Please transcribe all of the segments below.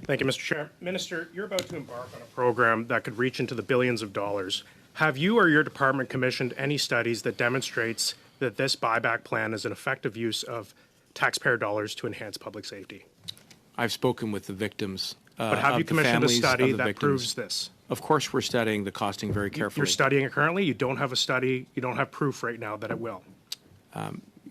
Thank you, Mr. Chair. Minister, you're about to embark on a program that could reach into the billions of dollars. Have you or your department commissioned any studies that demonstrates that this buyback plan is an effective use of taxpayer dollars to enhance public safety? I've spoken with the victims. But have you commissioned a study that proves this? Of course, we're studying the costing very carefully. You're studying it currently? You don't have a study, you don't have proof right now that it will?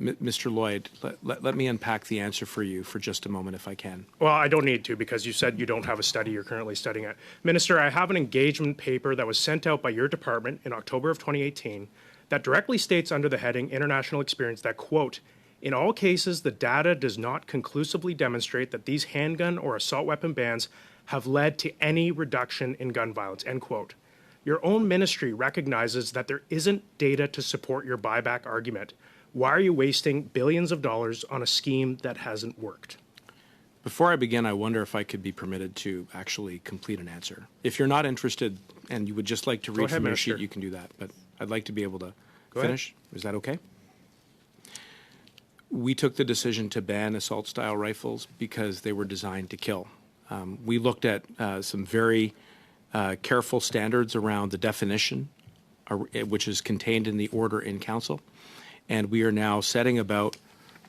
Mr. Lloyd, let me unpack the answer for you for just a moment, if I can. Well, I don't need to, because you said you don't have a study, you're currently studying it. Minister, I have an engagement paper that was sent out by your department in October of 2018 that directly states under the heading International Experience that, quote, in all cases, the data does not conclusively demonstrate that these handgun or assault weapon bans have led to any reduction in gun violence, end quote. Your own ministry recognizes that there isn't data to support your buyback argument. Why are you wasting billions of dollars on a scheme that hasn't worked? Before I begin, I wonder if I could be permitted to actually complete an answer. If you're not interested and you would just like to read from your sheet, you can do that. But I'd like to be able to finish. Is that okay? We took the decision to ban assault-style rifles because they were designed to kill. We looked at some very careful standards around the definition, which is contained in the order in council. And we are now setting about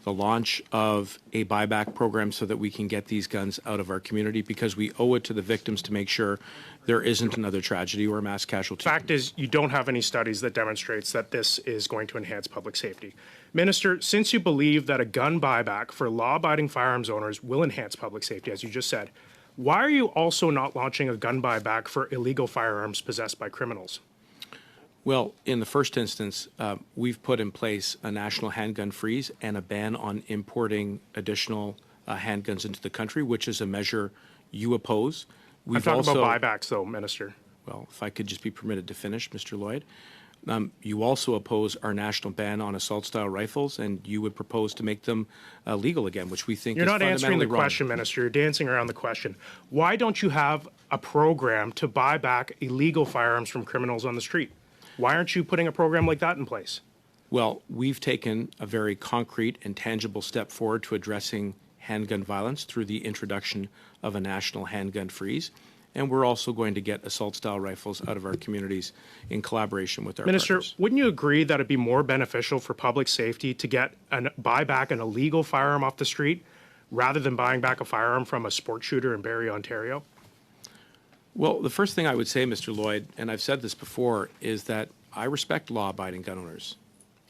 the launch of a buyback program so that we can get these guns out of our community, because we owe it to the victims to make sure there isn't another tragedy or a mass casualty. Fact is, you don't have any studies that demonstrates that this is going to enhance public safety. Minister, since you believe that a gun buyback for law-abiding firearms owners will enhance public safety, as you just said, why are you also not launching a gun buyback for illegal firearms possessed by criminals? Well, in the first instance, we've put in place a national handgun freeze and a ban on importing additional handguns into the country, which is a measure you oppose. I'm talking about buybacks, though, Minister. Well, if I could just be permitted to finish, Mr. Lloyd. You also oppose our national ban on assault-style rifles, and you would propose to make them legal again, which we think is fundamentally wrong. You're not answering the question, Minister. You're dancing around the question. Why don't you have a program to buy back illegal firearms from criminals on the street? Why aren't you putting a program like that in place? Well, we've taken a very concrete and tangible step forward to addressing handgun violence through the introduction of a national handgun freeze. And we're also going to get assault-style rifles out of our communities in collaboration with our Minister, partners. Wouldn't you agree that it'd be more beneficial for public safety to buy back an illegal firearm off the street rather than buying back a firearm from a sport shooter in Barrie, Ontario? Well, the first thing I would say, Mr. Lloyd, and I've said this before, is that I respect law-abiding gun owners.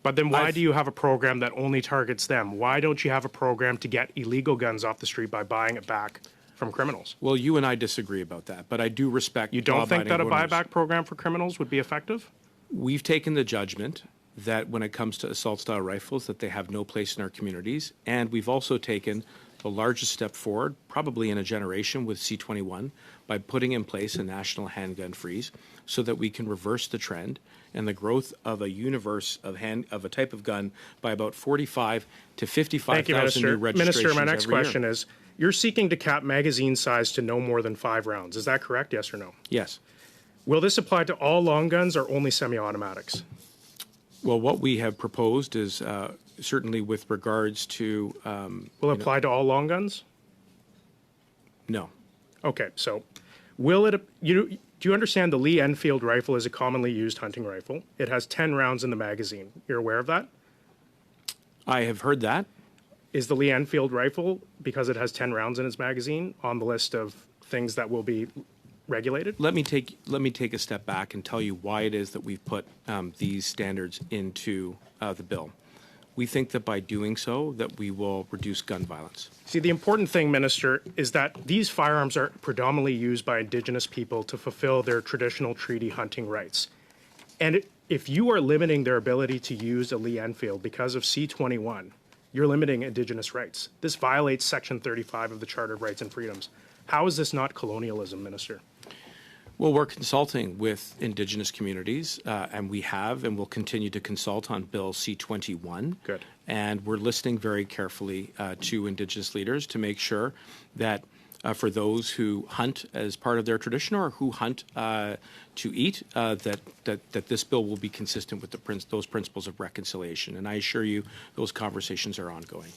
But then why do you have a program that only targets them? Why don't you have a program to get illegal guns off the street by buying it back from criminals? Well, you and I disagree about that, but I do respect law-abiding You don't think that a owners. buyback program for criminals would be effective? We've taken the judgment that when it comes to assault-style rifles, that they have no place in our communities, and we've also taken the largest step forward, probably in a generation, with C-21, by putting in place a national handgun freeze so that we can reverse the trend and the growth of a universe of a type of gun by about 45 to 55,000 new registrations. Minister, my next question is, you're seeking to cap magazine size to no more than 5 rounds. Is that correct, yes or no? Yes. Will this apply to all long guns or only semi-automatics? Well, what we have proposed is certainly with regards to... Will it apply to all long guns? No. Okay, so will it... do you understand the Lee Enfield rifle is a commonly used hunting rifle? It has 10 rounds in the magazine. You're aware of that? I have heard that. Is the Lee Enfield rifle, because it has 10 rounds in its magazine, on the list of things that will be regulated? Let me take a step back and tell you why it is that we've put these standards into the bill. We think that by doing so, that we will reduce gun violence. See, the important thing, Minister, is that these firearms are predominantly used by Indigenous people to fulfill their traditional treaty hunting rights. And if you are limiting their ability to use a Lee Enfield because of C-21, you're limiting Indigenous rights. This violates Section 35 of the Charter of Rights and Freedoms. How is this not colonialism, Minister? Well, we're consulting with Indigenous communities, and we have and will continue to consult on Bill C-21. Good. And we're listening very carefully to Indigenous leaders to make sure that for those who hunt as part of their tradition or who hunt to eat, that this bill will be consistent with those principles of reconciliation. And I assure you those conversations are ongoing.